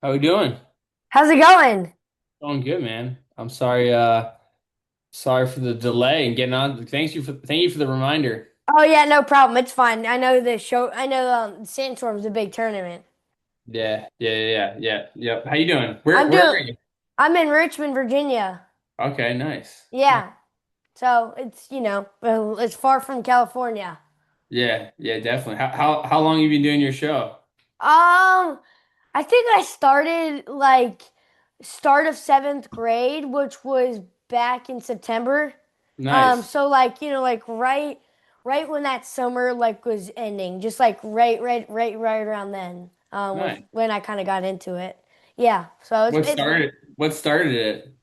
How we doing? How's it going? Going good, man. I'm sorry, sorry for the delay in getting on. Thank you for the reminder. Oh yeah, no problem. It's fine. I know the show. I know Sandstorm's a big tournament. Yeah. How you doing? Where I'm are you? I'm in Richmond, Virginia. Okay, nice. Nice. Yeah, so it's it's far from California. Yeah, definitely. How long you been doing your show? I think I started like start of seventh grade, which was back in September. Nice. So like like right when that summer like was ending, just like right around then. Was Nice. when I kind of got into it. Yeah, so What started it?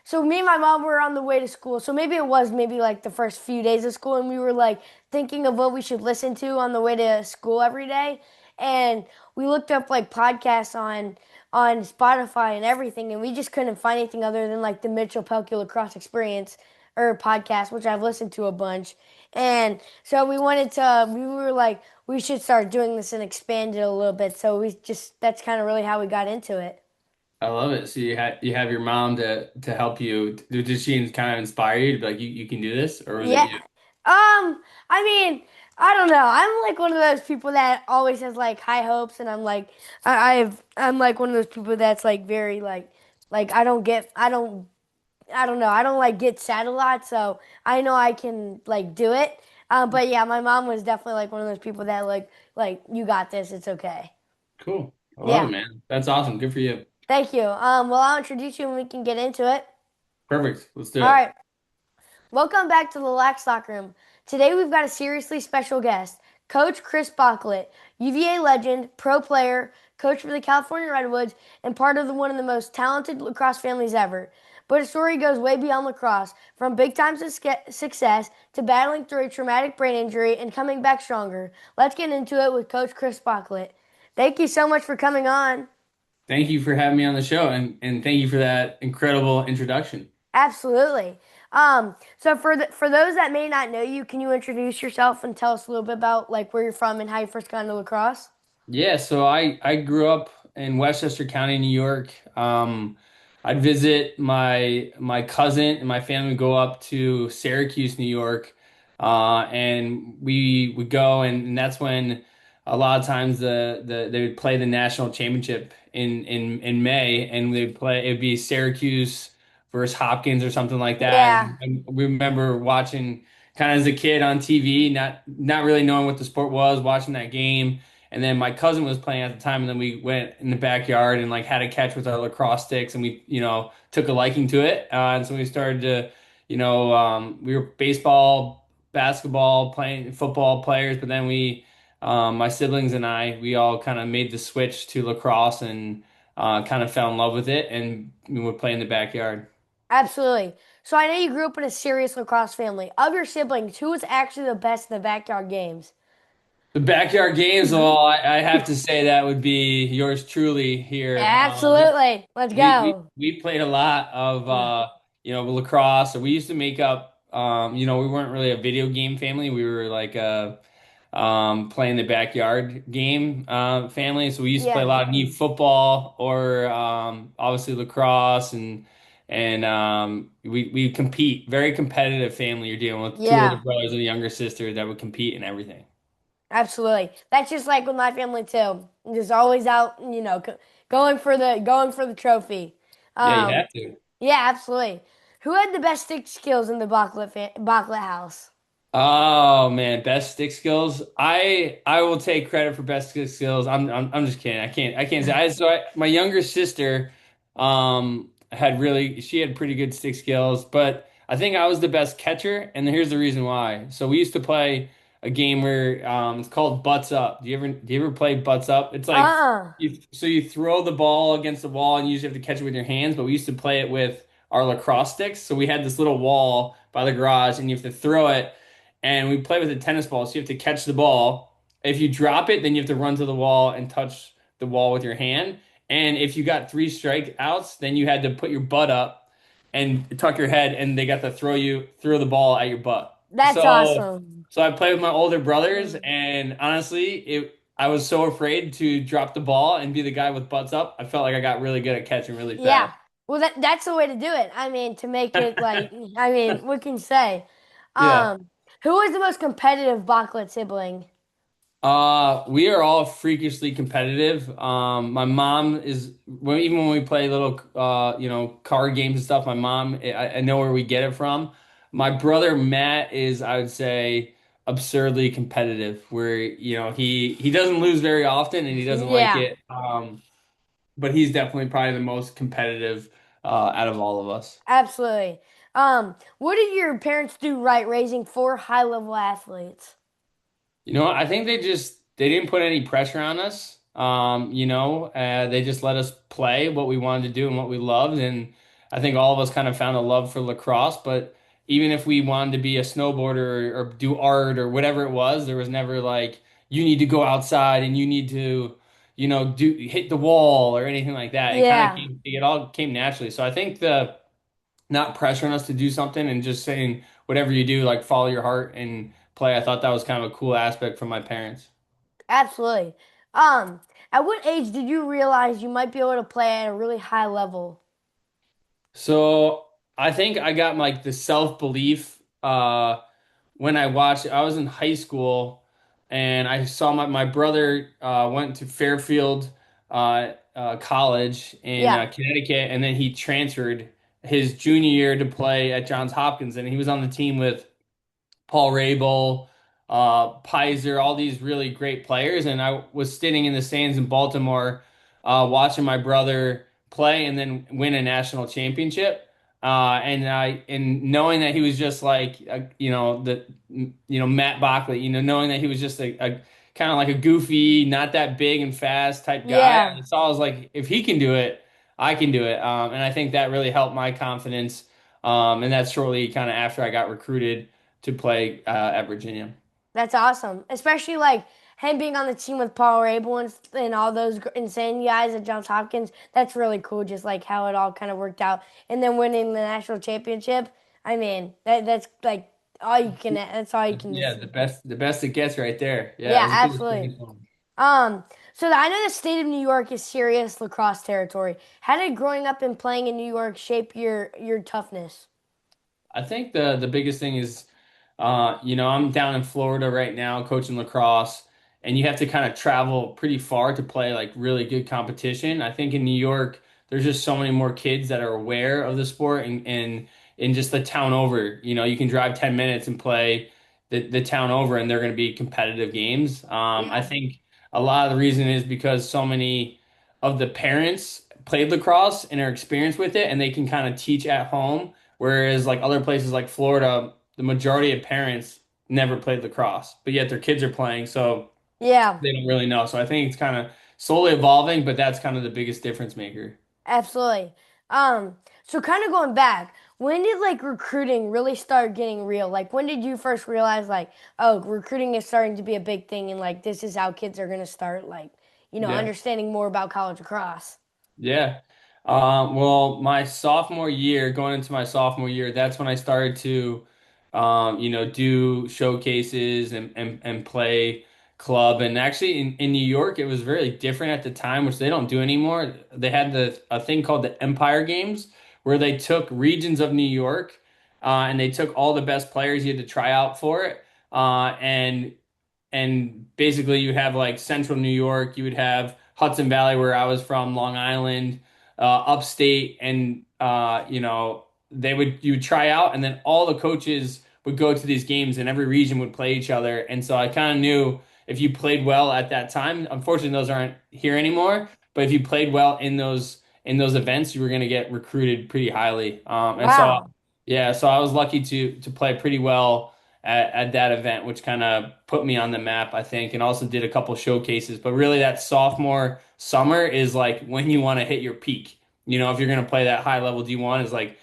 so me and my mom were on the way to school. So maybe it was maybe like the first few days of school, and we were like thinking of what we should listen to on the way to school every day. And we looked up like podcasts on Spotify and everything, and we just couldn't find anything other than like the Mitchell Pelkey Lacrosse Experience or podcast, which I've listened to a bunch. And so we were like, we should start doing this and expand it a little bit. So that's kind of really how we got into it. I love it. So you have your mom to help you. Did she kind of inspire you to be like you can do this, or was it Yeah. you? I mean, I don't know. I'm like one of those people that always has like high hopes, and I'm like, I'm like one of those people that's like very like I don't know. I don't like get sad a lot, so I know I can like do it. But yeah, my mom was definitely like one of those people that like you got this. It's okay. Cool. I love it, Yeah. man. That's awesome. Good for you. Thank you. Well, I'll introduce you and we can get into it. Perfect. Let's do All it. right. Welcome back to the Lax Locker Room. Today we've got a seriously special guest, Coach Chris Bocklet, UVA legend, pro player, coach for the California Redwoods, and part of one of the most talented lacrosse families ever. But his story goes way beyond lacrosse, from big time success to battling through a traumatic brain injury and coming back stronger. Let's get into it with Coach Chris Bocklet. Thank you so much for coming on. Thank you for having me on the show and thank you for that incredible introduction. Absolutely. So for those that may not know you, can you introduce yourself and tell us a little bit about like where you're from and how you first got into lacrosse? Yeah, so I grew up in Westchester County, New York. I'd visit my cousin and my family would go up to Syracuse, New York, and we would go and that's when a lot of times they would play the national championship in May and it'd be Syracuse versus Hopkins or something like that. Yeah, And we remember watching kind of as a kid on TV, not really knowing what the sport was, watching that game. And then my cousin was playing at the time, and then we went in the backyard and like had a catch with our lacrosse sticks, and we, took a liking to it. And so we started to, we were baseball, basketball, playing football players, but then my siblings and I, we all kind of made the switch to lacrosse and kind of fell in love with it, and we would play in the backyard. absolutely. So I know you grew up in a serious lacrosse family. Of your siblings, who was actually the best in the backyard games? The backyard games, well, I have to say that would be yours truly here. Absolutely. Let's go. We played a lot of lacrosse. So we used to make up we weren't really a video game family. We were like playing the backyard game family. So we used to play a Yeah. lot of knee football or obviously lacrosse and we compete. Very competitive family. You're dealing with two older Yeah. brothers and a younger sister that would compete in everything. Absolutely. That's just like with my family too. Just always out, going for the trophy. Yeah, you Um, have to. yeah, absolutely. Who had the best stick skills in the Bocklet house? Oh man, best stick skills. I will take credit for best stick skills. I'm just kidding. I can't say. My younger sister she had pretty good stick skills, but I think I was the best catcher, and here's the reason why. So we used to play a game where it's called butts up. Do you ever play butts up? It's like Uh-uh. you throw the ball against the wall and you usually have to catch it with your hands, but we used to play it with our lacrosse sticks. So we had this little wall by the garage and you have to throw it and we play with a tennis ball, so you have to catch the ball. If you drop it, then you have to run to the wall and touch the wall with your hand. And if you got three strikeouts, then you had to put your butt up and tuck your head, and they got to throw the ball at your butt. That's So, awesome. so I played with my older brothers, and honestly, I was so afraid to drop the ball and be the guy with butts up. I felt like I got really good at catching really Yeah. fast. Well, that's the way to do it. I mean, to make it like, I mean, what can you say? Yeah. Um, who was the most competitive Bocklet sibling? We are all freakishly competitive. My mom is even when we play little card games and stuff, my mom I know where we get it from. My brother Matt is, I would say, absurdly competitive, where he doesn't lose very often and he doesn't like Yeah, it. But he's definitely probably the most competitive out of all of us. absolutely. What did your parents do right raising four high-level athletes? I think they didn't put any pressure on us. They just let us play what we wanted to do and what we loved, and I think all of us kind of found a love for lacrosse. But even if we wanted to be a snowboarder or do art or whatever it was, there was never like you need to go outside and you need to, do hit the wall or anything like that. Yeah, It all came naturally. So I think the not pressuring us to do something and just saying whatever you do, like follow your heart and play. I thought that was kind of a cool aspect from my parents. absolutely. Um, at what age did you realize you might be able to play at a really high level? So I think I got like the self-belief when I was in high school and I saw my brother went to Fairfield College in Yeah, Connecticut, and then he transferred his junior year to play at Johns Hopkins, and he was on the team with Paul Rabel, Pizer, all these really great players. And I was sitting in the stands in Baltimore, watching my brother play and then win a national championship. And knowing that he was just like Matt Bocklet, knowing that he was just a kind of like a goofy, not that big and fast type guy. yeah, I was like, if he can do it, I can do it. And I think that really helped my confidence. And that's shortly kind of after I got recruited to play at Virginia. that's awesome. Especially like him being on the team with Paul Rabel and all those insane guys at Johns Hopkins. That's really cool. Just like how it all kind of worked out, and then winning the national championship. I mean, that's like all you can. That's all you can Yeah, just. the best it gets right there. Yeah, it Yeah, was a good absolutely. experience for him. I know the state of New York is serious lacrosse territory. How did growing up and playing in New York shape your toughness? I think the biggest thing is, I'm down in Florida right now coaching lacrosse, and you have to kind of travel pretty far to play like really good competition. I think in New York, there's just so many more kids that are aware of the sport and in just the town over. You can drive 10 minutes and play the town over, and they're going to be competitive games. I Yeah. think a lot of the reason is because so many of the parents played lacrosse and are experienced with it, and they can kind of teach at home. Whereas like other places like Florida, the majority of parents never played lacrosse, but yet their kids are playing, so Yeah. they don't really know. So I think it's kind of slowly evolving, but that's kind of the biggest difference maker. Absolutely. So kind of going back, when did like recruiting really start getting real? Like when did you first realize like, oh, recruiting is starting to be a big thing and like this is how kids are gonna start like, Yeah. understanding more about college lacrosse? Yeah. Well, my sophomore year, going into my sophomore year, that's when I started to, do showcases and play club. And actually, in New York, it was very different at the time, which they don't do anymore. They had a thing called the Empire Games, where they took regions of New York, and they took all the best players you had to try out for it. And basically you have like central New York, you would have Hudson Valley where I was from, Long Island, upstate, and you would try out, and then all the coaches would go to these games, and every region would play each other, and so I kind of knew if you played well at that time. Unfortunately, those aren't here anymore, but if you played well in those events, you were going to get recruited pretty highly. And so Wow. yeah, so I was lucky to play pretty well at that event, which kind of put me on the map, I think, and also did a couple showcases. But really, that sophomore summer is like when you want to hit your peak. If you're going to play that high level D1, is like,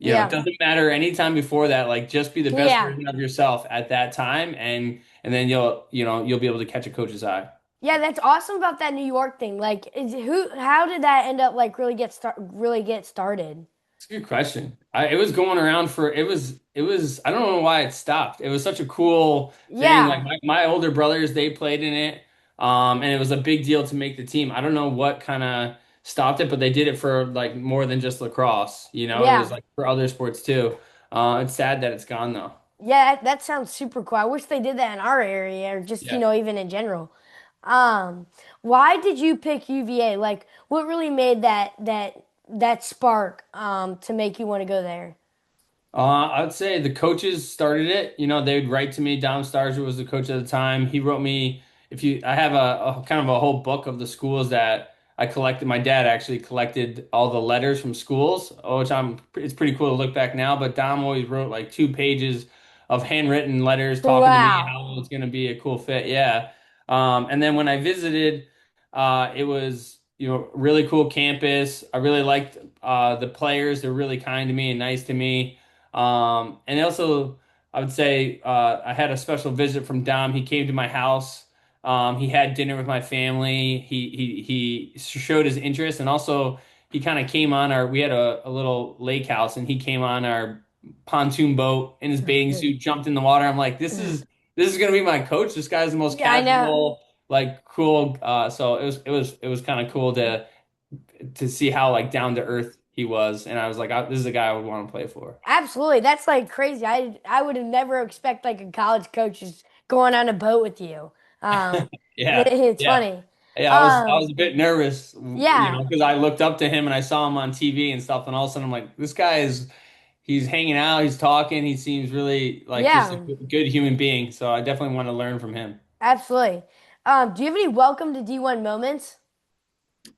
it Yeah. doesn't matter anytime before that. Like, just be the best Yeah. version of yourself at that time, and then you'll be able to catch a coach's eye. Yeah, that's awesome about that New York thing. Like, how did that end up like really get started? It's a good question. It was going around for. I don't know why it stopped. It was such a cool thing. Like Yeah, my older brothers, they played in it. And it was a big deal to make the team. I don't know what kind of stopped it, but they did it for like more than just lacrosse. It was Yeah. like for other sports too. It's sad that it's gone though. Yeah, that sounds super cool. I wish they did that in our area or just, Yeah. even in general. Um, why did you pick UVA? Like, what really made that spark to make you want to go there? I'd say the coaches started it. They would write to me. Dom Starger was the coach at the time. He wrote me, if you, I have a kind of a whole book of the schools that I collected. My dad actually collected all the letters from schools, which it's pretty cool to look back now. But Dom always wrote like 2 pages of handwritten letters talking to me Wow. how it's going to be a cool fit. Yeah. And then when I visited, it was, really cool campus. I really liked the players. They're really kind to me and nice to me. And also, I would say I had a special visit from Dom. He came to my house. He had dinner with my family. He showed his interest, and also he kind of came on our. We had a little lake house, and he came on our pontoon boat in his bathing suit, jumped in the water. I'm like, this is gonna be my coach. This guy's the most Yeah, I know. casual, like cool. So it was kind of cool to see how like down to earth he was, and I was like, this is a guy I would want to play for. Absolutely. That's like crazy. I would have never expect like a college coach just going on a boat with you. Um, Yeah, it's yeah, funny. yeah. I was Um, a bit nervous, yeah, because I looked up to him and I saw him on TV and stuff, and all of a sudden I'm like, this guy he's hanging out, he's talking, he seems really like just a yeah, good human being. So I definitely want to learn from him. absolutely. Do you have any welcome to D1 moments?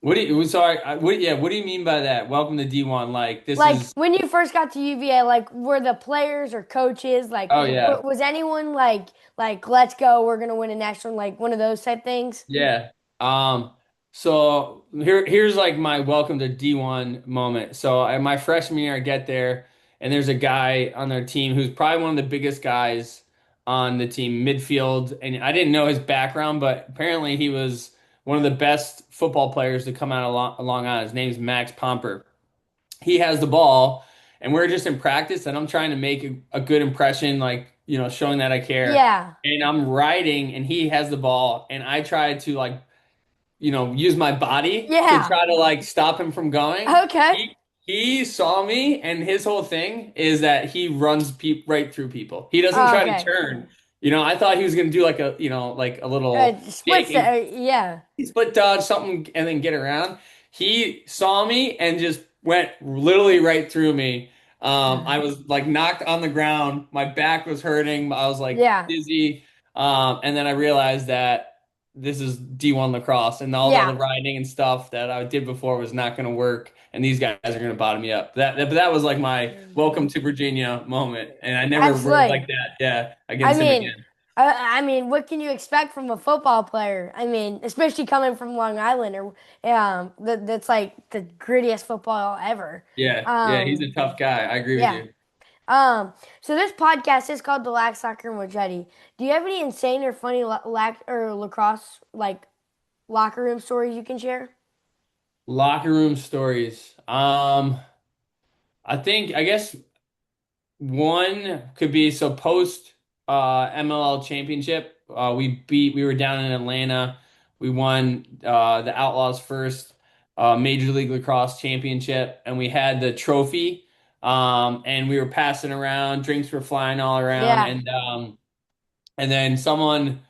What do you? Sorry, yeah. What do you mean by that? Welcome to D1. Like this Like is. when you first got to UVA, like were the players or coaches like Oh yeah. was anyone like let's go, we're gonna win a national like one of those type things? Yeah. Um, so here's like my welcome to D1 moment. So at my freshman year, I get there and there's a guy on their team who's probably one of the biggest guys on the team, midfield. And I didn't know his background, but apparently he was one of the best football players to come out of Long Island. His name's Max Pomper. He has the ball and we're just in practice and I'm trying to make a good impression, like, showing that I care. Yeah. And I'm riding and he has the ball and I try to like use my body to Yeah. try to like stop him from going. Okay. He saw me, and his whole thing is that he runs right through people. He doesn't Oh, try to okay. turn. I thought he was gonna do like a little Splits fake the, yeah. split dodge something and then get around. He saw me and just went literally right through me. I was like knocked on the ground. My back was hurting. I was like Yeah. dizzy. And then I realized that this is D1 lacrosse and all the Yeah. other riding and stuff that I did before was not going to work. And these guys are going to bottom me up. But that was like my welcome to Virginia moment. And I never rode like Absolutely. that. Yeah, I against him mean, again. I mean, what can you expect from a football player? I mean, especially coming from Long Island, or that's like the grittiest football ever. Yeah, yeah, he's Um, a tough guy. I agree with yeah. you. So this podcast is called the Lac Soccer Mojeti. Do you have any insane or funny lac or lacrosse like locker room stories you can share? Locker room stories. I guess one could be so post MLL championship. We were down in Atlanta. We won the Outlaws' first Major League Lacrosse championship, and we had the trophy. And we were passing around, drinks were flying all around, Yeah. and then someone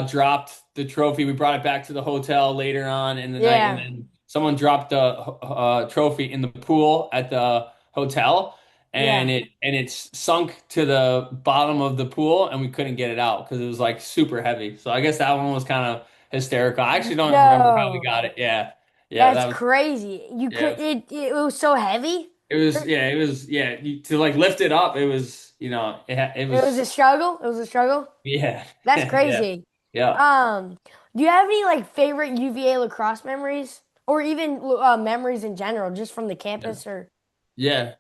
dropped the trophy. We brought it back to the hotel later on in the night, and Yeah. then someone dropped the trophy in the pool at the hotel, and Yeah. it sunk to the bottom of the pool, and we couldn't get it out because it was like super heavy. So I guess that one was kind of hysterical. I actually don't remember how we No. got it. Yeah, yeah, That's that was crazy. You yeah. could it was so heavy. To like lift it up. It was it It was was a struggle. It was a struggle. yeah, That's yeah, crazy. yeah. Um, do you have any like favorite UVA lacrosse memories, or even memories in general, just from the Yeah. campus? Or Yeah.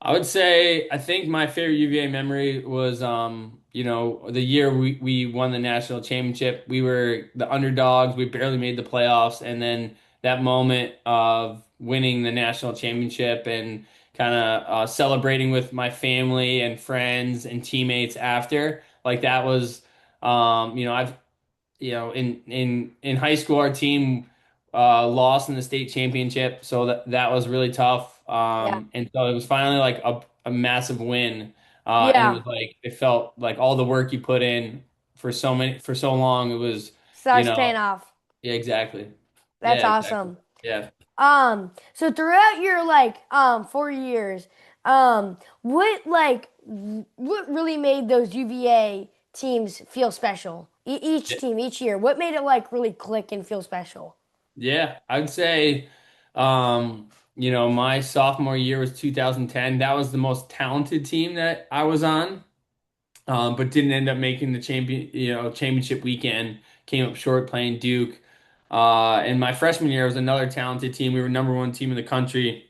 I would say I think my favorite UVA memory was the year we won the national championship. We were the underdogs. We barely made the playoffs, and then that moment of winning the national championship and kind of celebrating with my family and friends and teammates after, like that was I've in high school, our team lost in the state championship, so that was really tough. Yeah. And so it was finally like a massive win. And it Yeah. was like it felt like all the work you put in for so long, it was, you Starts paying know, off. yeah, exactly. That's Yeah, exactly. awesome. Yeah. So throughout your 4 years, what really made those UVA teams feel special? Each team, each year, what made it like really click and feel special? Yeah, I'd say, my sophomore year was 2010. That was the most talented team that I was on, but didn't end up making the championship weekend. Came up short playing Duke. And my freshman year was another talented team. We were number one team in the country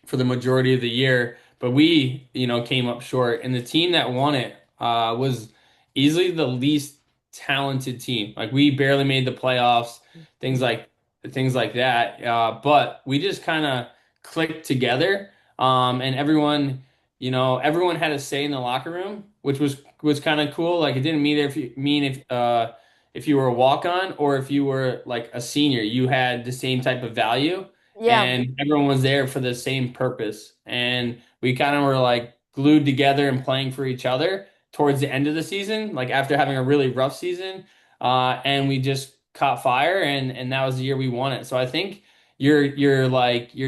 for the majority of the year, but we, came up short. And the team that won it was easily the least talented team. Like we barely made the playoffs, things like things like that. But we just kind of clicked together, and everyone had a say in the locker room, which was kind of cool. Like it didn't mean if you were a walk on or if you were like a senior, you had the same type of value Yeah, and everyone was there for the same purpose. And we kind of were like glued together and playing for each other towards the end of the season, like after having a really rough season. And we just caught fire, and that was the year we won it. So I think your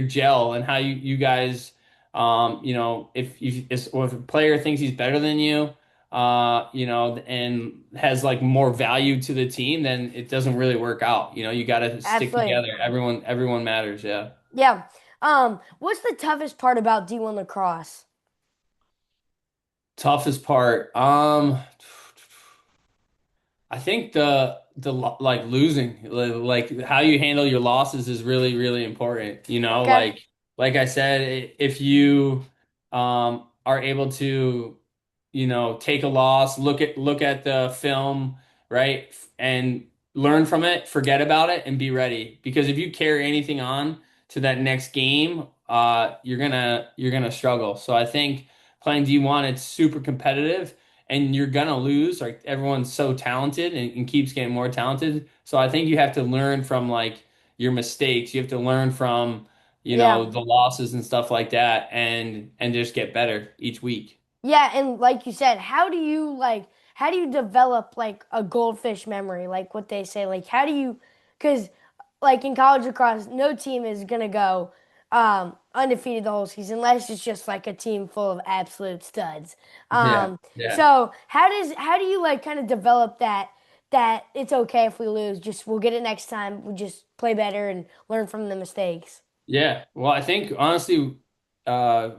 gel and how you guys, if a player thinks he's better than you, and has like more value to the team, then it doesn't really work out. You got to stick absolutely. together. Everyone matters. Yeah. Yeah. What's the toughest part about D1 lacrosse? Toughest part. I think like losing, like how you handle your losses is really, really important. Okay. Like I said, if you are able to, take a loss, look at the film, right? And learn from it, forget about it, and be ready. Because if you carry anything on to that next game, you're gonna struggle. So I think playing D1, it's super competitive and you're gonna lose. Like everyone's so talented and keeps getting more talented. So I think you have to learn from like your mistakes. You have to learn from, Yeah. the losses and stuff like that and just get better each week. Yeah, and like you said, how do you develop like a goldfish memory, like what they say? Like how do you because like in college lacrosse, no team is gonna go undefeated the whole season unless it's just like a team full of absolute studs. Yeah. Yeah. So how do you like kind of develop that it's okay if we lose, just we'll get it next time, we just play better and learn from the mistakes. Yeah. Well, I think honestly,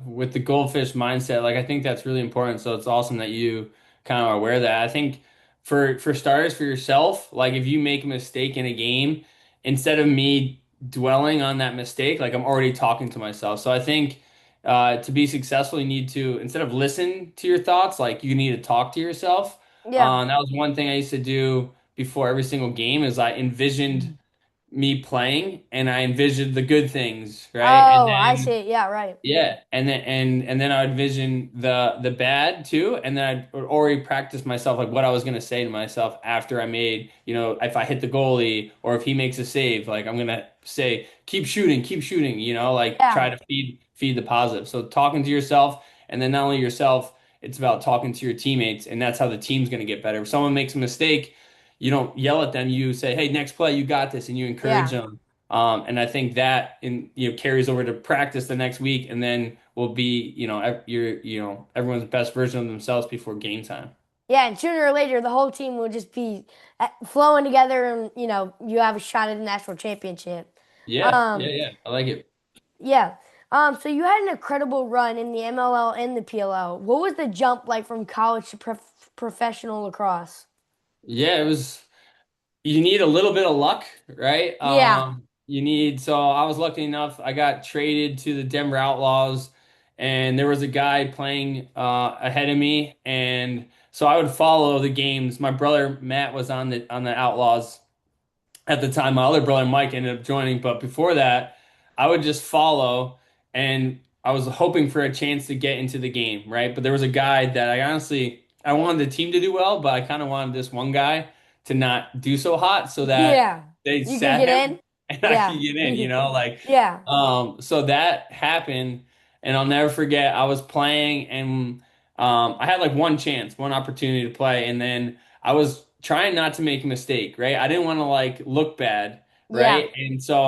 with the goldfish mindset, like I think that's really important. So it's awesome that you kind of are aware of that. I think for starters, for yourself, like if you make a mistake in a game, instead of me dwelling on that mistake, like I'm already talking to myself. So I think to be successful, you need to instead of listen to your thoughts, like you need to talk to yourself. Yeah. That was one thing I used to do before every single game is I envisioned me playing and I envisioned the good things, right? And Oh, I then see. Yeah, right. yeah, and then I would vision the bad too, and then I'd already practice myself like what I was gonna say to myself after I made, if I hit the goalie or if he makes a save, like I'm gonna say, keep shooting, like Yeah. try to feed the positive. So talking to yourself, and then not only yourself, it's about talking to your teammates, and that's how the team's gonna get better. If someone makes a mistake, you don't yell at them, you say, "Hey, next play, you got this," and you encourage Yeah. them. And I think that carries over to practice the next week, and then will be everyone's best version of themselves before game time. Yeah, and sooner or later, the whole team will just be flowing together, and you have a shot at a national championship. Yeah, yeah, Um, yeah. I like it. yeah. So you had an incredible run in the MLL and the PLL. What was the jump like from college to professional lacrosse? Yeah, it was. You need a little bit of luck, right? Yeah. So I was lucky enough. I got traded to the Denver Outlaws, and there was a guy playing ahead of me, and so I would follow the games. My brother Matt was on the Outlaws at the time. My other brother Mike ended up joining, but before that, I would just follow, and I was hoping for a chance to get into the game, right? But there was a guy that I wanted the team to do well, but I kind of wanted this one guy to not do so hot so that Yeah. they You can sat get in? him and I could Yeah. get in, you know, like Yeah. so that happened and I'll never forget I was playing and I had like one chance, one opportunity to play and then I was trying not to make a mistake, right? I didn't want to like look bad, Yeah. right? And so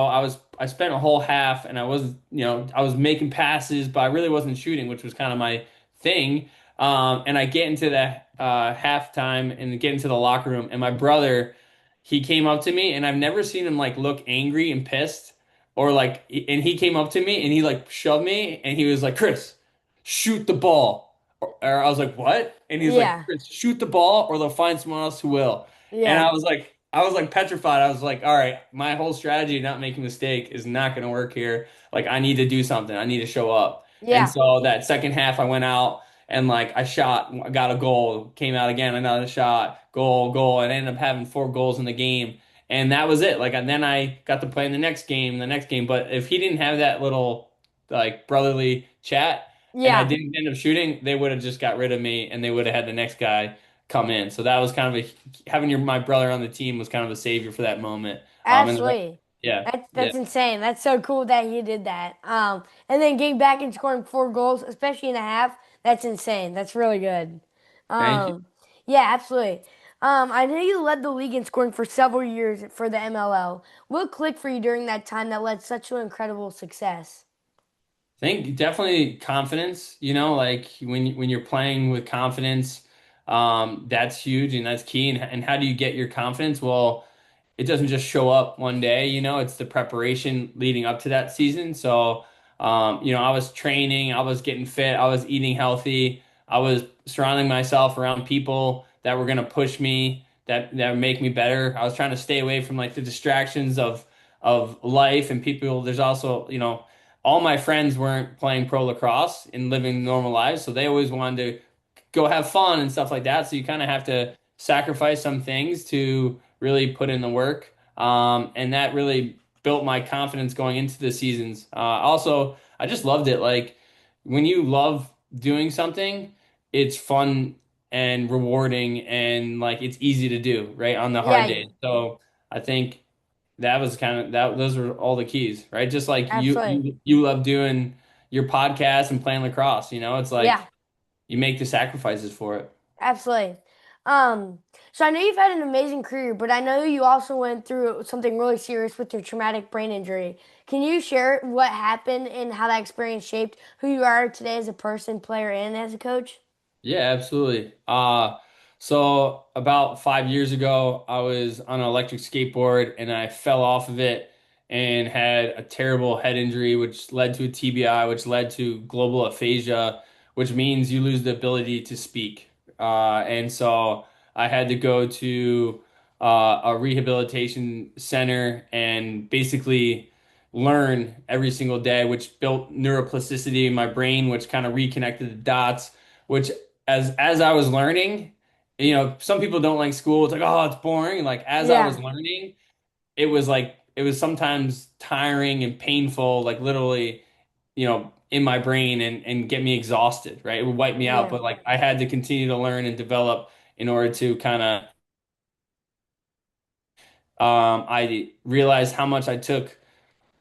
I spent a whole half and I was, I was making passes, but I really wasn't shooting, which was kind of my thing. And I get into the halftime and get into the locker room, and my brother, he came up to me, and I've never seen him like look angry and pissed, or like, and he came up to me and he like shoved me, and he was like, "Chris, shoot the ball." Or I was like, "What?" And he's like, Yeah. "Chris, shoot the ball, or they'll find someone else who will." And Yeah. I was like petrified. I was like, "All right, my whole strategy of not making a mistake is not going to work here. Like, I need to do something. I need to show up." And Yeah. so that second half, I went out and like I shot, I got a goal, came out again, another shot, goal, goal, and I ended up having 4 goals in the game. And that was it. Like, and then I got to play in the next game. But if he didn't have that little like brotherly chat and I Yeah. didn't end up shooting, they would have just got rid of me and they would have had the next guy come in. So that was kind of having my brother on the team was kind of a savior for that moment. And Absolutely. yeah, yeah. That's insane. That's so cool that he did that. And then getting back and scoring 4 goals, especially in a half, that's insane. That's really good. Thank you. Um, yeah, absolutely. I know you led the league in scoring for several years for the MLL. What clicked for you during that time that led such an incredible success? Think definitely confidence, like when you're playing with confidence, that's huge and that's key. And how do you get your confidence? Well, it doesn't just show up one day, it's the preparation leading up to that season. So, I was training, I was getting fit, I was eating healthy, I was surrounding myself around people that were going to push me, that would make me better. I was trying to stay away from like the distractions of life and people. There's also, all my friends weren't playing pro lacrosse and living normal lives, so they always wanted to go have fun and stuff like that. So you kind of have to sacrifice some things to really put in the work. And that really built my confidence going into the seasons. Also, I just loved it. Like when you love doing something, it's fun and rewarding and like it's easy to do, right? On the hard Yeah, days. So I think that was kind of that those were all the keys, right? Just like you absolutely. you you love doing your podcast and playing lacrosse, it's Yeah. like you make the sacrifices for it. Absolutely. Um, so I know you've had an amazing career, but I know you also went through something really serious with your traumatic brain injury. Can you share what happened and how that experience shaped who you are today as a person, player, and as a coach? Yeah, absolutely. So about 5 years ago, I was on an electric skateboard and I fell off of it and had a terrible head injury, which led to a TBI, which led to global aphasia, which means you lose the ability to speak. And so I had to go to a rehabilitation center and basically learn every single day, which built neuroplasticity in my brain, which kind of reconnected the dots, which as I was learning, some people don't like school. It's like, oh, it's boring. Like as I was Yeah, learning, it was sometimes tiring and painful, like literally, in my brain and get me exhausted, right? It would wipe me out, yeah, but like I had to continue to learn and develop in order to kind of I realized how much I took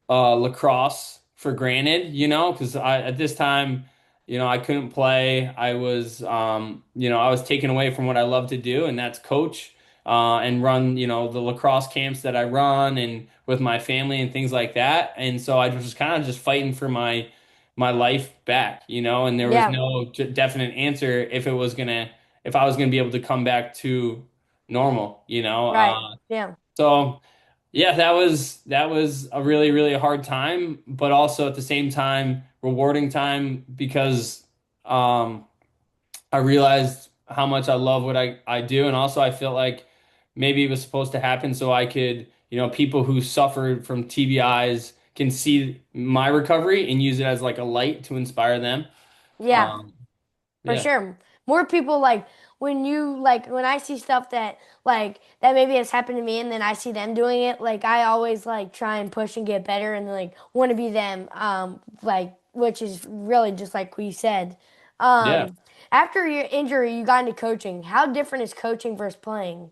lacrosse for granted, because I at this time, I couldn't play. I was taken away from what I love to do, and that's coach and run, the lacrosse camps that I run and with my family and things like that. And so I was just kind of just fighting for my life back, and there was yeah, no definite answer if I was gonna be able to come back to normal, right. Yeah, so. Yeah, that was a really, really hard time, but also at the same time rewarding time because um I realized how much I love what I do and also I felt like maybe it was supposed to happen so I could, people who suffered from TBIs can see my recovery and use it as like a light to inspire them. yeah. Um For yeah. sure. More people when I see stuff that maybe has happened to me and then I see them doing it, like I always like try and push and get better and like want to be them. Which is really just like we said. Yeah. Um, After your injury, you got into coaching. How different is coaching versus playing?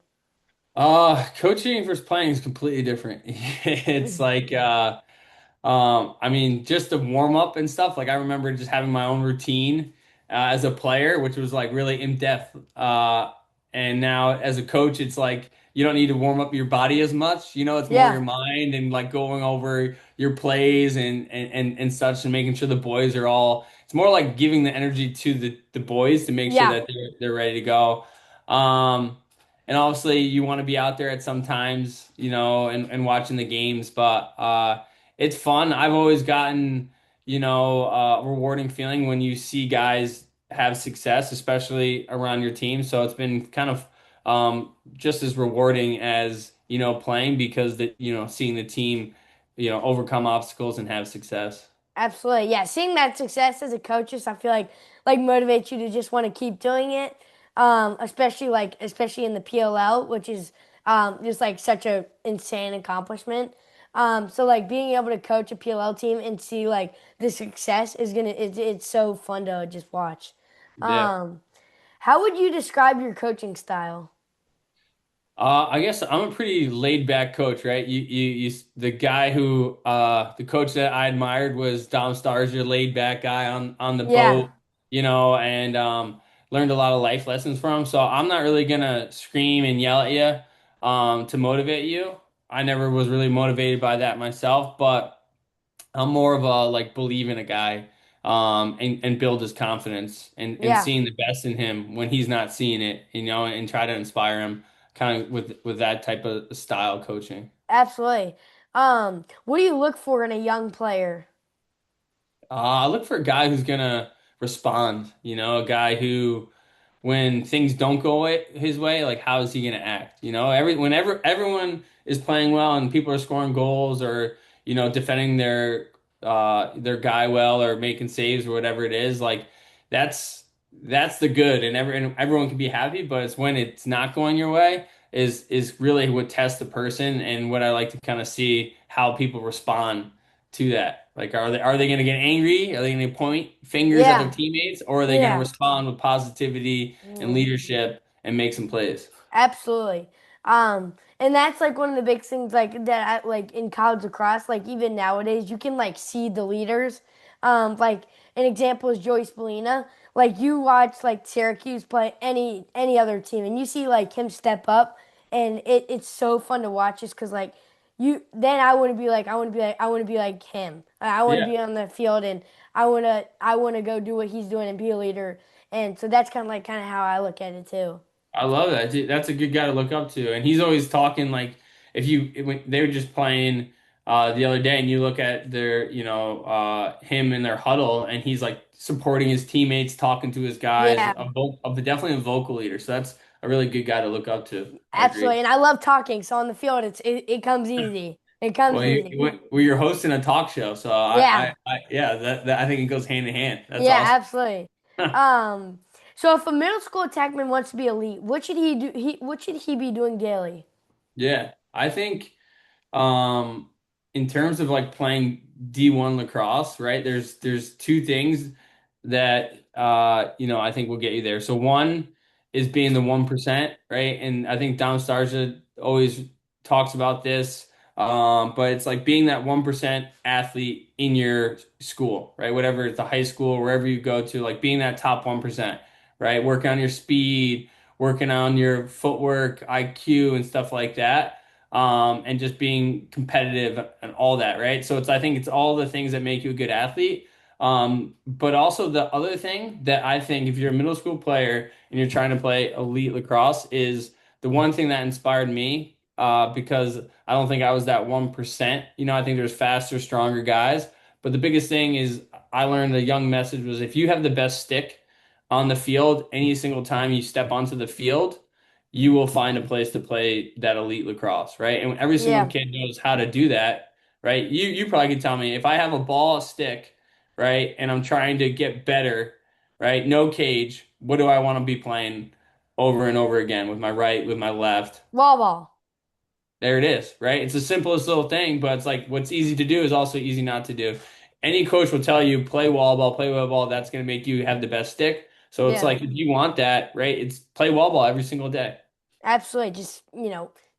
Coaching versus playing is completely different. It's like I mean, just the warm up and stuff. Like I remember just having my own routine as a player, which was like really in depth. And now as a coach, it's like you don't need to warm up your body as much. You know, it's more Yeah, your mind and like going over your plays and such and making sure the boys are all. It's more like giving the energy to the boys to make sure yeah, that they're ready to go. And obviously you want to be out there at some times, you know, and watching the games, but it's fun. I've always gotten, rewarding feeling when you see guys have success, especially around your team. So it's been kind of just as rewarding as, playing because seeing the team, overcome obstacles and have success. absolutely. Yeah, seeing that success as a coach, I feel like motivates you to just want to keep doing it. Especially in the PLL, which is just like such a insane accomplishment. So like being able to coach a PLL team and see like the success it's so fun to just watch. Yeah. Um, how would you describe your coaching style? I guess I'm a pretty laid back coach, right? The guy the coach that I admired was Dom Starsia, laid back guy on the Yeah, boat, and learned a lot of life lessons from him. So I'm not really gonna scream and yell at you, to motivate you. I never was really motivated by that myself, but I'm more of a like believe in a guy, and build his confidence and yeah, seeing the best in him when he's not seeing it, and try to inspire him kind of with that type of style coaching. absolutely. What do you look for in a young player? I look for a guy who's gonna respond, a guy who when things don't go his way, like how is he going to act? Whenever everyone is playing well and people are scoring goals or defending their guy well or making saves or whatever it is, like that's that's the good and everyone can be happy. But it's when it's not going your way is really what tests the person and what I like to kind of see how people respond to that. Like, are they going to get angry? Are they going to point fingers at their Yeah, teammates, or are they going to yeah. respond with positivity and Mm. leadership and make some plays? Absolutely. And that's like one of the big things like that like in college lacrosse, like even nowadays you can like see the leaders. Like an example is Joyce Belina. Like you watch like Syracuse play any other team and you see like him step up and it's so fun to watch just because like you then I want to be like him. I want to Yeah, be on the field and I want to go do what he's doing and be a leader. And so that's kind of how I look at it too. I love that. Dude, that's a good guy to look up to, and he's always talking like when they were just playing the other day, and you look at their him in their huddle, and he's like supporting his teammates, talking to his guys, Yeah, definitely a vocal leader. So that's a really good guy to look up to. I absolutely. agree. And I love talking. So on the field, it comes easy. It comes Well, easy. you're hosting a talk show, so Yeah, yeah, that I think it goes hand in hand. That's yeah, awesome. absolutely. Um, so if a middle school attackman wants to be elite, what should he do? What should he be doing daily? Yeah, I think um in terms of like playing D1 lacrosse, right? There's two things that I think will get you there. So one is being the 1%, right? And I think Dom Starja always talks about this. But it's like being that 1% athlete in your school, right? Whatever it's a high school, wherever you go to, like being that top 1%, right? Working on your speed, working on your footwork, IQ, and stuff like that. And just being competitive and all that, right? So I think it's all the things that make you a good athlete. But also the other thing that I think if you're a middle school player and you're trying to play elite lacrosse is the one thing that inspired me, because I don't think I was that 1%. I think there's faster, stronger guys. But the biggest thing is I learned the young message was if you have the best stick on the field any single time you step onto the field, you will find a place to play that elite lacrosse, right? And every single Yeah. kid knows how to do that, right? You probably could tell me if I have a ball, a stick, right, and I'm trying to get better, right? No cage. What do I want to be playing over and over again with my right, with my left? Wall ball. There it is, right? It's the simplest little thing, but it's like what's easy to do is also easy not to do. Any coach will tell you play wall ball, play wall ball. That's going to make you have the best stick. So it's Yeah. like if you want that, right? It's play wall ball every single day. Absolutely. Just,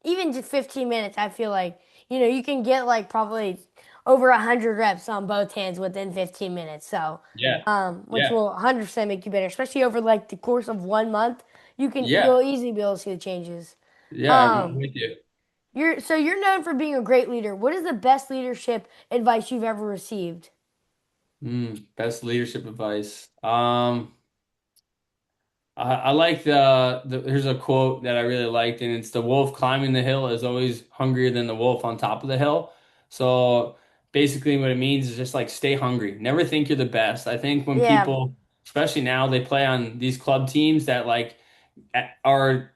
even just 15 minutes, I feel like, you can get like probably over 100 reps on both hands within 15 minutes. So, Yeah. which Yeah. will 100% make you better, especially over like the course of 1 month. Yeah. You'll easily be able to see the changes. Yeah. I'm Um, with you. you're known for being a great leader. What is the best leadership advice you've ever received? Best leadership advice. I like there's a quote that I really liked, and it's the wolf climbing the hill is always hungrier than the wolf on top of the hill. So basically what it means is just like stay hungry. Never think you're the best. I think when Yeah, people, especially now, they play on these club teams that like are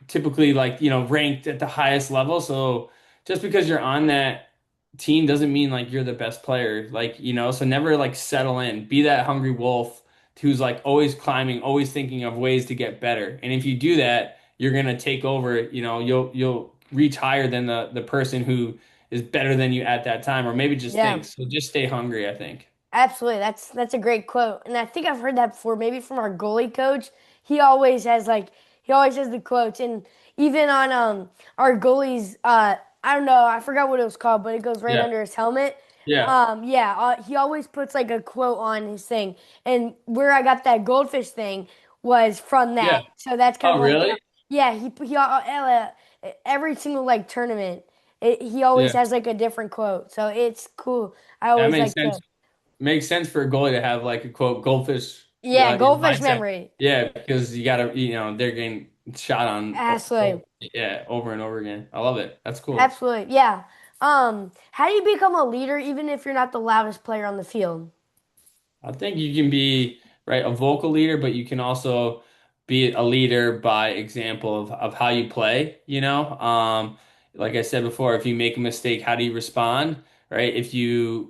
typically like, ranked at the highest level. So just because you're on that team doesn't mean like you're the best player. Like, so never like settle in. Be that hungry wolf who's like always climbing, always thinking of ways to get better. And if you do that, you're gonna take over, you'll reach higher than the person who is better than you at that time, or maybe just yeah. thinks. So just stay hungry, I think. Absolutely. That's a great quote. And I think I've heard that before, maybe from our goalie coach. He always has like he always has the quotes. And even on our goalie's I don't know, I forgot what it was called, but it goes right Yeah. under his helmet. Yeah. He always puts like a quote on his thing. And where I got that goldfish thing was from Yeah. that. So that's kind Oh, of like really? yeah, every single like tournament he always Yeah. has like a different quote. So it's cool. I That always makes like to sense. Makes sense for a goalie to have like a quote goldfish Yeah, goldfish mindset. memory. Yeah, because you gotta, they're getting shot on, Absolutely. yeah, over and over again. I love it. That's cool. Absolutely. Yeah. How do you become a leader even if you're not the loudest player on the field? I think you can be right a vocal leader, but you can also be a leader by example of how you play, like I said before, if you make a mistake, how do you respond? Right? If do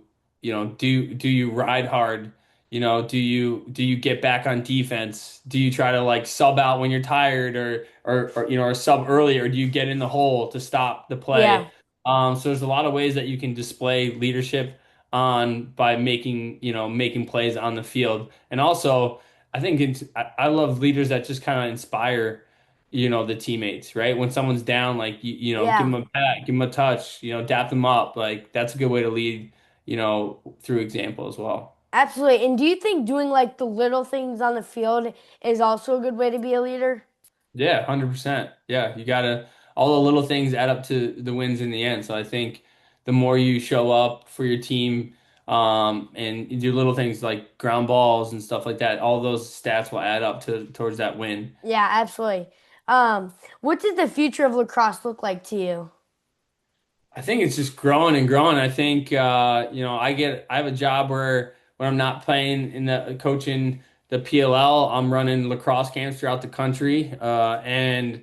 you ride hard? Do you get back on defense? Do you try to like sub out when you're tired or sub early, or do you get in the hole to stop the play? Yeah. So there's a lot of ways that you can display leadership on by making plays on the field. And also, I think I love leaders that just kind of inspire, the teammates, right? When someone's down, like give them Yeah. a pat, give them a touch, dap them up. Like that's a good way to lead, through example as well. Absolutely. And do you think doing like the little things on the field is also a good way to be a leader? Yeah, 100%. Yeah, you gotta all the little things add up to the wins in the end. So I think the more you show up for your team, and you do little things like ground balls and stuff like that, all those stats will add up towards that win. Yeah, absolutely. What does the future of lacrosse look like to you? I think it's just growing and growing. I think I have a job where when I'm not playing in the coaching the PLL, I'm running lacrosse camps throughout the country, and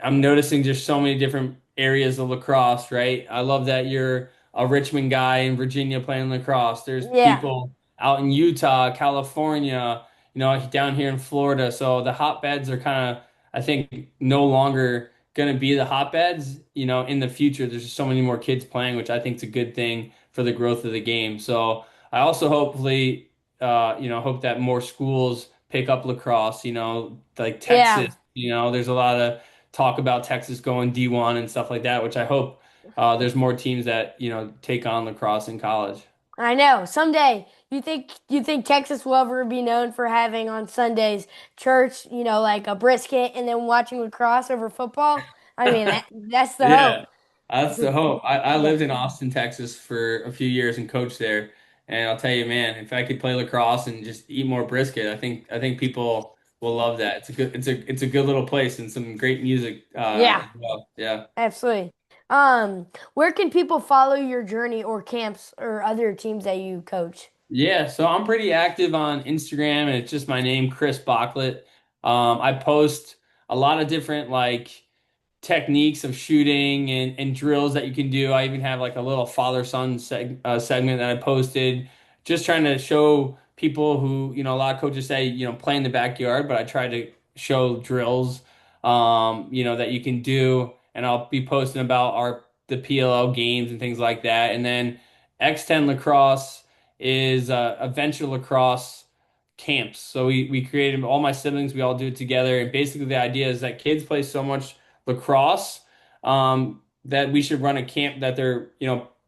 I'm noticing just so many different areas of lacrosse, right? I love that you're a Richmond guy in Virginia playing lacrosse. There's Yeah. people out in Utah, California, down here in Florida. So the hotbeds are kind of, I think, no longer going to be the hotbeds. In the future, there's just so many more kids playing, which I think is a good thing for the growth of the game. So I also hope that more schools pick up lacrosse, like Yeah. Texas, there's a lot of talk about Texas going D1 and stuff like that, which I hope there's more teams that, take on lacrosse in college. I know. Someday, you think Texas will ever be known for having on Sundays church, like a brisket and then watching lacrosse over football? I mean, that's the Yeah, hope. that's the hope. I Yeah. lived in Austin, Texas for a few years and coached there. And I'll tell you, man, if I could play lacrosse and just eat more brisket, I think people will love that. It's a good little place and some great music Yeah, as well. Yeah. absolutely. Where can people follow your journey or camps or other teams that you coach? Yeah, so I'm pretty active on Instagram and it's just my name, Chris Bocklet. I post a lot of different like techniques of shooting and drills that you can do. I even have like a little father-son segment that I posted, just trying to show people who, a lot of coaches say, play in the backyard, but I try to show drills, that you can do. And I'll be posting about the PLL games and things like that. And then X10 Lacrosse is a venture lacrosse camps. So we created all my siblings, we all do it together. And basically the idea is that kids play so much lacrosse, that we should run a camp that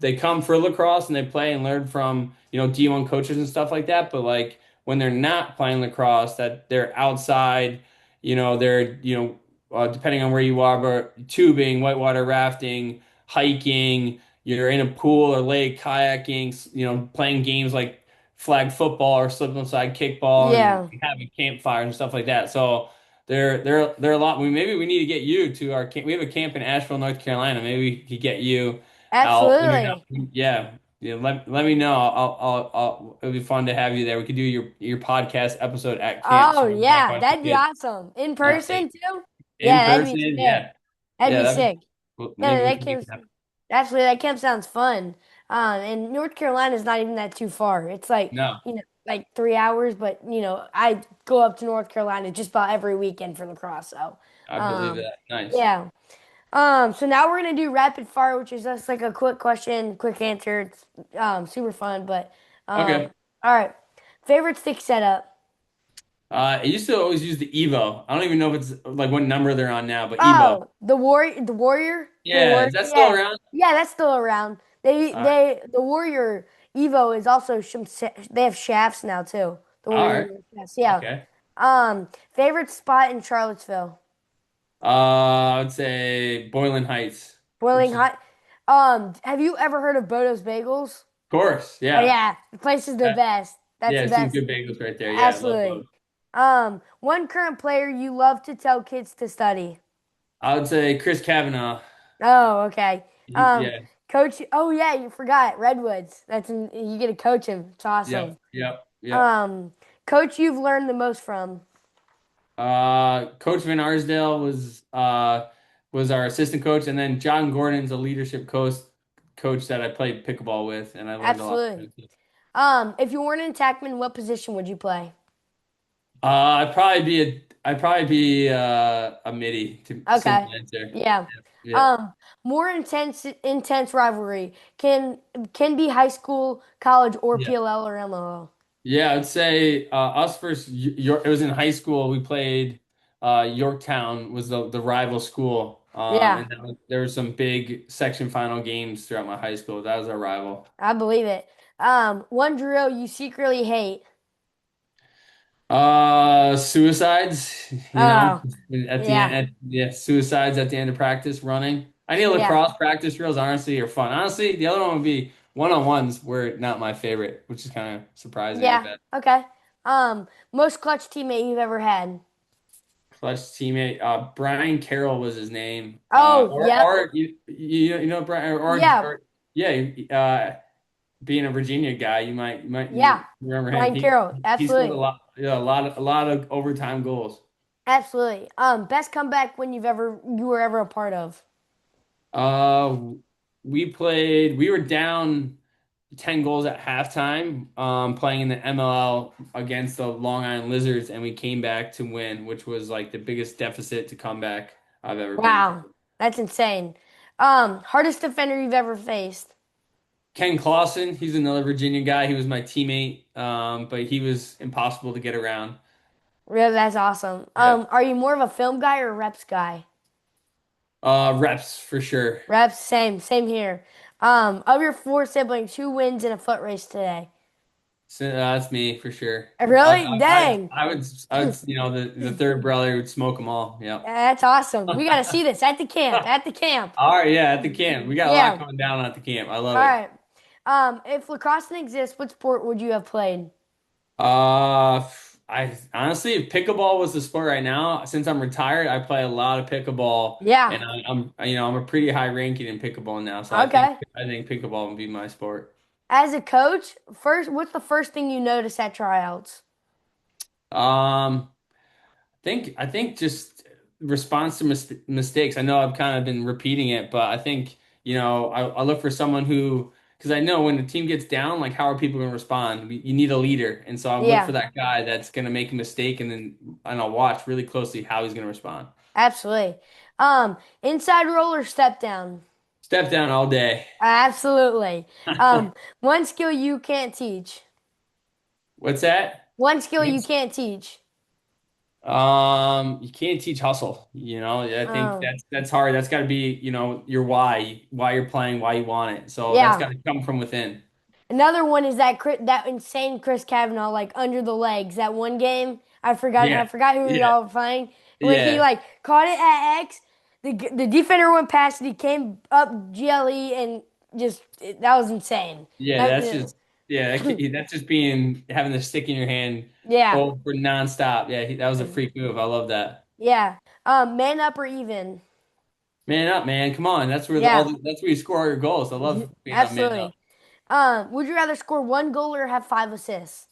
they come for lacrosse and they play and learn from, D1 coaches and stuff like that. But like when they're not playing lacrosse, that they're outside, they're, depending on where you are, but tubing, whitewater rafting, hiking, you're in a pool or lake, kayaking, playing games like flag football or slip and slide kickball and Yeah, having campfires and stuff like that. So they're a lot. Maybe we need to get you to our camp. We have a camp in Asheville, North Carolina. Maybe we could get you out when you're absolutely. down. Yeah, yeah. Let me know. It'll be fun to have you there. We could do your podcast episode at camp. Oh So we'll talk yeah, about your that'd be kids. awesome. In Yeah, person too? in Yeah, that'd be person. sick. Yeah, That'd yeah. be sick. Yeah, Maybe we that can make camp, it happen. absolutely, that camp sounds fun. And North Carolina is not even that too far. It's like, No, like 3 hours, but I go up to North Carolina just about every weekend for lacrosse. So, I believe um, that. Nice. yeah. So now we're gonna do rapid fire, which is just like a quick question, quick answer. It's super fun, but Okay. all right. Favorite stick setup? I used to always use the Evo. I don't even know if it's like what number they're on now, but Evo. Oh, the warrior. Yeah, is that still Yeah, around? yeah, that's still around. All right. The warrior Evo is also they have shafts now too. The All warrior right. Evo shafts. Yeah. Okay. Favorite spot in Charlottesville? I would say Boylan Heights, which Boiling is, of hot. Have you ever heard of Bodo's Bagels? course, Oh yeah. yeah, the place is the That- best. That's yeah, the some best. good bagels right there. Yeah, love Absolutely. those. One current player you love to tell kids to study. I would say Chris Kavanaugh. Oh, okay. Um, Yeah. coach. Oh yeah, you forgot Redwoods. You get to coach him. It's Yep. awesome. Yep. Yep. Um, coach you've learned the most from. Coach Van Arsdale was our assistant coach, and then John Gordon's a leadership coach that I played pickleball with, and I learned a lot from Absolutely. him. If you weren't an attackman, what position would you play? I'd probably be a midi to Okay. simple answer. Yeah. Yeah. Um, more intense rivalry can be high school, college, or Yeah. PLL or MLL. Yeah, I'd say us versus York. It was in high school. We played Yorktown was the rival school, Yeah, and there were some big section final games throughout my high school. That was our rival. I believe it. One drill you secretly hate. Suicides, Oh, at the end, yeah, yeah, suicides at the end of practice running. I need yeah, lacrosse practice drills, honestly, are fun. Honestly, the other one would be one-on-ones were not my favorite, which is kind of surprising at yeah. that. Okay. Most clutch teammate you've ever had. Clutch teammate, Brian Carroll was his name. Oh, yep, Brian, yeah, yeah, being a Virginia guy, you yeah. remember him. Brian Carroll, He scored a absolutely, lot, yeah, a lot of overtime goals. absolutely. Best comeback you were ever a part of. Uh, we were down 10 goals at halftime, playing in the MLL against the Long Island Lizards, and we came back to win, which was like the biggest deficit to come back I've ever been Wow, through. that's insane. Hardest defender you've ever faced. Ken Clausen, he's another Virginia guy. He was my teammate, but he was impossible to get around. Really, that's awesome. Yeah. Are you more of a film guy or reps guy? Reps for sure. Reps, same here. Of your four siblings, who wins in a foot race today? So, that's me for sure. Really? Dang. The third brother would smoke them all. Yeah. That's awesome. We got to see this at the camp. At the camp. All right, yeah, at the camp. We got a lot Yeah. going down at the camp. I All love it. right. If lacrosse didn't exist, what sport would you have played? I honestly, if pickleball was the sport right now, since I'm retired, I play a lot of pickleball, Yeah. and I'm a pretty high ranking in pickleball now. So Okay. I think pickleball would be my sport. As a coach, what's the first thing you notice at tryouts? Um, I think just response to mistakes. I know I've kind of been repeating it, but I think I look for someone who because I know when the team gets down, like how are people going to respond? You need a leader, and so I look for Yeah, that guy that's going to make a mistake, and I'll watch really closely how he's going to respond. absolutely. Inside roll or step down? Step down all day. Absolutely. One skill you can't teach. What's that? One skill you What's can't teach. You can't teach hustle, I think Um, that's hard. That's got to be, your why you're playing, why you want it. So that's yeah. got to come from within. Another one is that insane Chris Kavanaugh, like under the legs, that one game. I Yeah. forgot who Yeah. y'all were playing. When he Yeah. like caught it at X, the defender went past it. He came up GLE and that was insane. Yeah, That, that's just that's just having the stick in your hand yeah, over nonstop. Yeah, that was a freak move. I love that. yeah. Man up or even. Man up, man. Come on. Yeah, That's where you score all your goals. I love being on man up. absolutely. Would you rather score one goal or have 5 assists?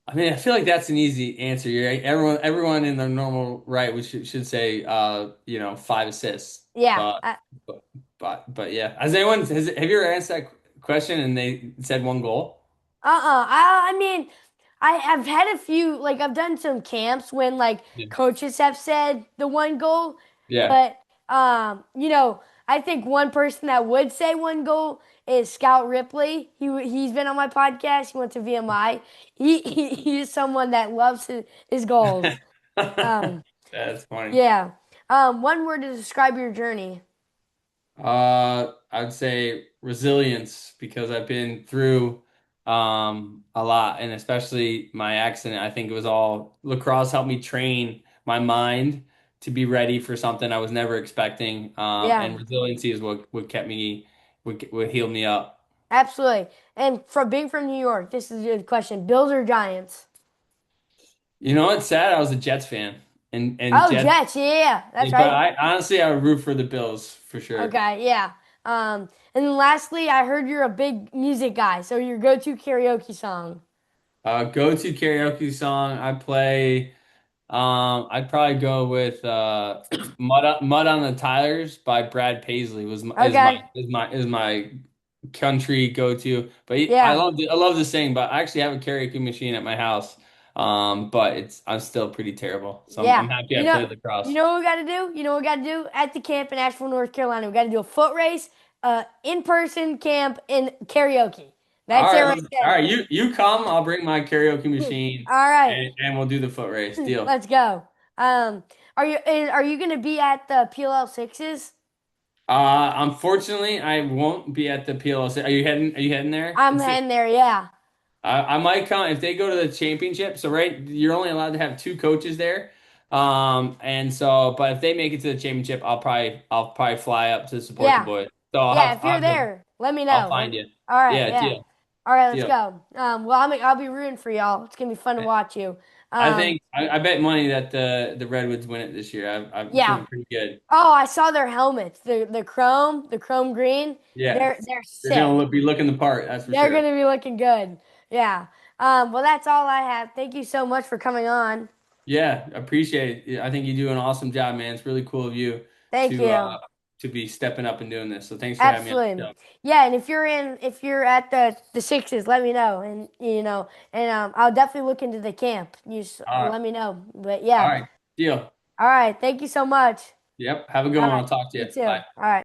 I mean, I feel like that's an easy answer. You're right. Everyone in their normal right should say 5 assists. Yeah. But but yeah. Have you ever asked that question and they said one goal? I mean, I've had a few, like, I've done some camps when, like, Yeah. coaches have said the one goal, Yeah. but, I think one person that would say one goal is Scout Ripley. He's been on my podcast. He went to VMI. He's someone that loves his goals. Um, That's funny. yeah. One word to describe your journey. I'd say resilience because I've been through a lot, and especially my accident. I think it was all lacrosse helped me train my mind to be ready for something I was never expecting. And Yeah, resiliency is what kept me what healed me up. absolutely. And from being from New York, this is a good question. Bills or Giants? You know what's sad? I was a Jets fan, and Oh, Jets, Jets. Yeah, that's but right. I honestly I would root for the Bills for sure. Okay, yeah. And then lastly, I heard you're a big music guy. So your go-to karaoke song. Go-to karaoke song I play. I'd probably go with Mud on the Tires by Brad Paisley was my, Okay. is my country go-to. But Yeah. I love to sing, but I actually have a karaoke machine at my house. But I'm still pretty terrible. So I'm Yeah. happy I played You lacrosse. know what we got to do? You know what we got to do at the camp in Asheville, North Carolina? We got to do a foot race, in-person camp, and karaoke. That's it right All right, there. you come, I'll bring my karaoke machine All right. and we'll do the foot race. Deal. Let's go. Are you going to be at the PLL sixes? Unfortunately, I won't be at the PLC. Are you heading there? I'm heading there. Yeah. I might come if they go to the championship. So right, you're only allowed to have two coaches there. And so, but if they make it to the championship, I'll probably fly up to support the Yeah. boys. So Yeah, if you're there, let me I'll know. find you. All right, Yeah, yeah. deal, All right, let's deal. go. Well, I'll be rooting for y'all. It's gonna be fun to watch you. Um, I bet money that the Redwoods win it this year. I'm yeah. feeling pretty good. Oh, I saw their helmets. The chrome green. Yeah, They're they're sick. gonna be looking the part. That's for They're sure. gonna be looking good. Yeah. Well, that's all I have. Thank you so much for coming on. Yeah, appreciate it. I think you do an awesome job, man. It's really cool of you Thank to you. to be stepping up and doing this. So thanks for having me on the Absolutely. show. Yeah, and if you're at the sixes, let me know, and I'll definitely look into the camp. All right, Let me know. But all yeah. right, deal. All right. Thank you so much. Yep. Have a good All one. right. I'll talk to You you. too. All Bye. right.